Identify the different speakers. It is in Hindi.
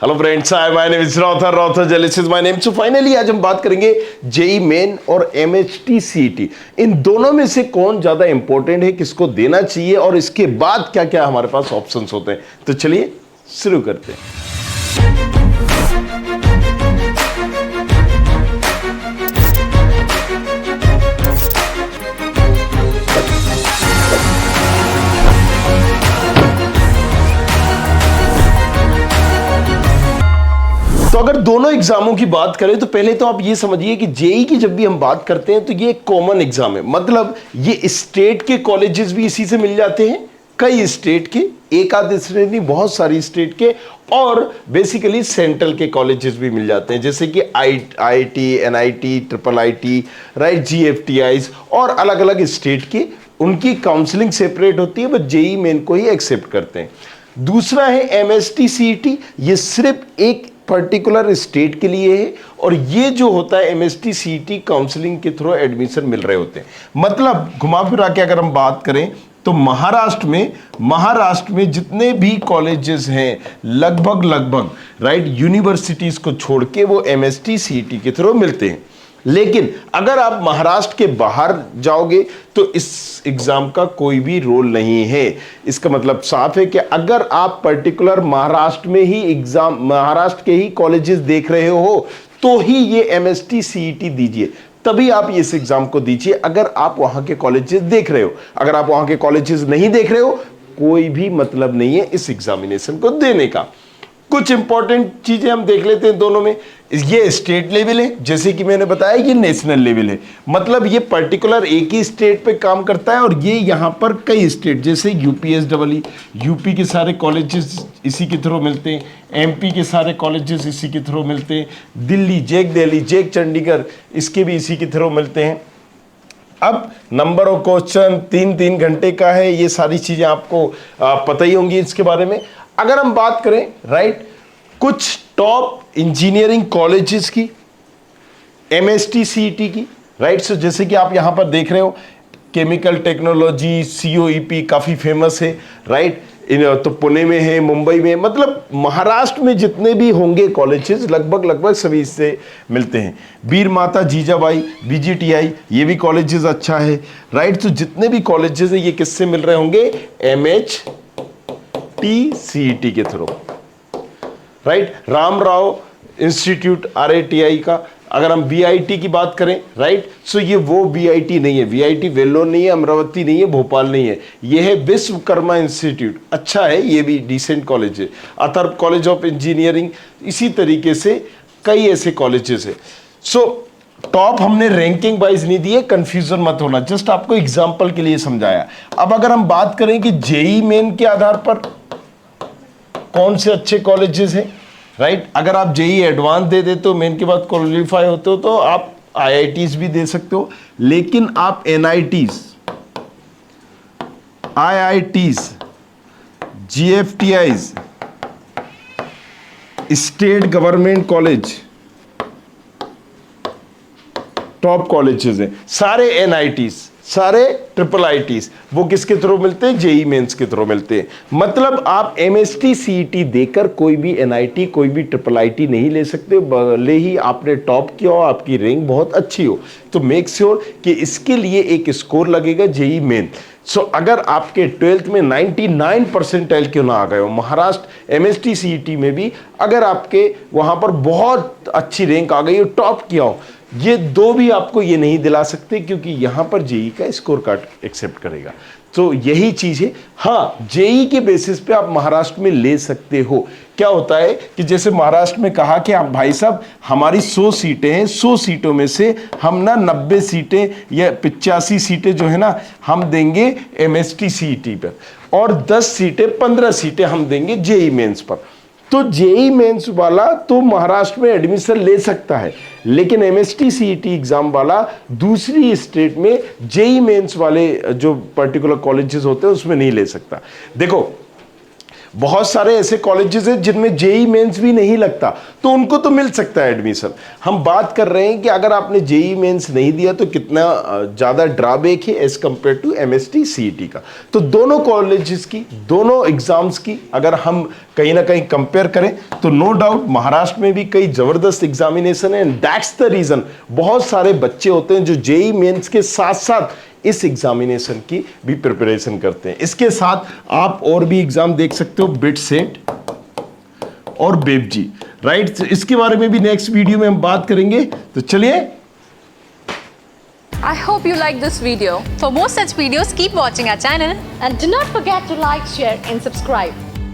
Speaker 1: Hello friends, hi my name is Rather this is my name. So finally आज हम बात करेंगे जेई मेन और एमएचटी सीईटी, इन दोनों में से कौन ज्यादा इंपॉर्टेंट है, किसको देना चाहिए और इसके बाद क्या क्या हमारे पास ऑप्शंस होते हैं। तो चलिए शुरू करते हैं। तो अगर दोनों एग्जामों की बात करें तो पहले तो आप ये समझिए कि जेई की जब भी हम बात करते हैं तो ये एक कॉमन एग्जाम है। मतलब ये स्टेट के कॉलेजेस भी इसी से मिल जाते हैं, कई स्टेट के, एक आध स्टेट नहीं, बहुत सारी स्टेट के, और बेसिकली सेंट्रल के कॉलेजेस भी मिल जाते हैं, जैसे कि IIT, NIT, triple IT, right, GFTIs, और अलग अलग स्टेट की उनकी काउंसलिंग सेपरेट होती है, बस जेई मेन को ही एक्सेप्ट करते हैं। दूसरा है एमएचटी सीईटी, ये सिर्फ एक पर्टिकुलर स्टेट के लिए है, और ये जो होता है एमएचटी सीईटी काउंसलिंग के थ्रू एडमिशन मिल रहे होते हैं। मतलब घुमा फिरा के अगर हम बात करें तो महाराष्ट्र में जितने भी कॉलेजेस हैं लगभग राइट, यूनिवर्सिटीज को छोड़ के वो एमएचटी सीईटी के थ्रू मिलते हैं। लेकिन अगर आप महाराष्ट्र के बाहर जाओगे तो इस एग्जाम का कोई भी रोल नहीं है। इसका मतलब साफ है कि अगर आप पर्टिकुलर महाराष्ट्र में ही एग्जाम, महाराष्ट्र के ही कॉलेजेस देख रहे हो तो ही ये एमएचटी सीईटी दीजिए, तभी आप इस एग्जाम को दीजिए। अगर आप वहां के कॉलेजेस देख रहे हो, अगर आप वहां के कॉलेजेस नहीं देख रहे हो, कोई भी मतलब नहीं है इस एग्जामिनेशन को देने का। कुछ इंपॉर्टेंट चीजें हम देख लेते हैं दोनों में। ये स्टेट लेवल है, जैसे कि मैंने बताया ये नेशनल लेवल है। मतलब ये पर्टिकुलर एक ही स्टेट पे काम करता है, और ये यहाँ पर कई स्टेट, जैसे यूपीएसडब्ल्यू, यूपी के सारे कॉलेजेस इसी के थ्रू मिलते हैं, एमपी के सारे कॉलेजेस इसी के थ्रू मिलते हैं, दिल्ली, जेक चंडीगढ़, इसके भी इसी के थ्रू मिलते हैं। अब नंबर ऑफ क्वेश्चन 3-3 घंटे का है, ये सारी चीजें आपको पता ही होंगी इसके बारे में। अगर हम बात करें राइट, कुछ टॉप इंजीनियरिंग कॉलेजेस की एमएचटी सीईटी की, राइट, सो जैसे कि आप यहां पर देख रहे हो, केमिकल टेक्नोलॉजी, सीओईपी काफी फेमस है, राइट, तो पुणे में है, मुंबई में, मतलब महाराष्ट्र में जितने भी होंगे कॉलेजेस लगभग सभी इससे मिलते हैं। वीर माता जीजाबाई, बीजीटीआई, ये भी कॉलेजेस अच्छा है, राइट। तो जितने भी कॉलेजेस हैं ये किससे मिल रहे होंगे, एमएचटी सीईटी के थ्रू, राइट। रामराव इंस्टीट्यूट आरआईटीआई का, अगर हम वीआईटी की बात करें, राइट, सो ये वो वीआईटी नहीं है, वीआईटी वेल्लोर नहीं है, अमरावती नहीं है, भोपाल नहीं है, ये है विश्वकर्मा इंस्टीट्यूट, अच्छा है, ये भी डिसेंट कॉलेज है। अथर्व कॉलेज ऑफ इंजीनियरिंग, इसी तरीके से कई ऐसे कॉलेजेस है। सो टॉप हमने रैंकिंग वाइज नहीं दिए, कंफ्यूजन मत होना, जस्ट आपको एग्जाम्पल के लिए समझाया। अब अगर हम बात करें कि जेई मेन के आधार पर कौन से अच्छे कॉलेजेस हैं, राइट, अगर आप जेई एडवांस दे देते हो, मेन के बाद क्वालिफाई होते हो, तो आप आईआईटीज भी दे सकते हो, लेकिन आप NITs, IITs, GFTIs, state government college, top colleges हैं, सारे एनआईटीज, सारे ट्रिपल आईटीज, वो किसके थ्रू मिलते हैं, जेई मेंस के थ्रू मिलते हैं। मतलब आप एमएचटी सीईटी देकर कोई भी एनआईटी, कोई भी ट्रिपल आईटी नहीं ले सकते, भले ही आपने टॉप किया हो, आपकी रैंक बहुत अच्छी हो, तो मेक श्योर कि इसके लिए एक स्कोर लगेगा जेई मेन। सो अगर आपके 12th में 99 परसेंटाइल क्यों ना आ गए हो, महाराष्ट्र एमएचटी सीईटी में भी अगर आपके वहां पर बहुत अच्छी रैंक आ गई हो, टॉप किया हो, ये दो भी आपको ये नहीं दिला सकते, क्योंकि यहां पर जेई का स्कोर कार्ड एक्सेप्ट करेगा। तो यही चीज है। हाँ, जेई के बेसिस पे आप महाराष्ट्र में ले सकते हो। क्या होता है कि जैसे महाराष्ट्र में कहा कि आप भाई साहब हमारी 100 सीटें हैं, 100 सीटों में से हम ना 90 सीटें या 85 सीटें जो है ना हम देंगे एमएचटी सीईटी पर, और 10 सीटें, 15 सीटें हम देंगे जेई मेंस पर। तो जेई मेंस वाला तो महाराष्ट्र में एडमिशन ले सकता है, लेकिन एमएचटी सीईटी एग्जाम वाला दूसरी स्टेट में जेई मेंस वाले जो पर्टिकुलर कॉलेजेस होते हैं उसमें नहीं ले सकता। देखो, बहुत सारे ऐसे कॉलेजेस हैं जिनमें जेई मेंस भी नहीं लगता, तो उनको तो मिल सकता है एडमिशन। हम बात कर रहे हैं कि अगर आपने जेई मेंस नहीं दिया तो कितना ज़्यादा ड्रॉबैक है as compare to MHT CET का। तो दोनों कॉलेजेस की, दोनों एग्जाम्स की अगर हम कहीं ना कहीं कंपेयर करें तो नो डाउट महाराष्ट्र में भी कई जबरदस्त एग्जामिनेशन है, एंड दैट्स द रीजन बहुत सारे बच्चे होते हैं जो जेई मेंस के साथ साथ इस एग्जामिनेशन की भी प्रिपरेशन करते हैं। इसके साथ आप और भी एग्जाम देख सकते हो, बिट सेट और बेबजी, राइट। इसके बारे में भी नेक्स्ट वीडियो में हम बात करेंगे। तो चलिए,
Speaker 2: I hope you like this video.
Speaker 3: For more such videos, keep watching our channel.
Speaker 4: And do not forget to like, share and subscribe.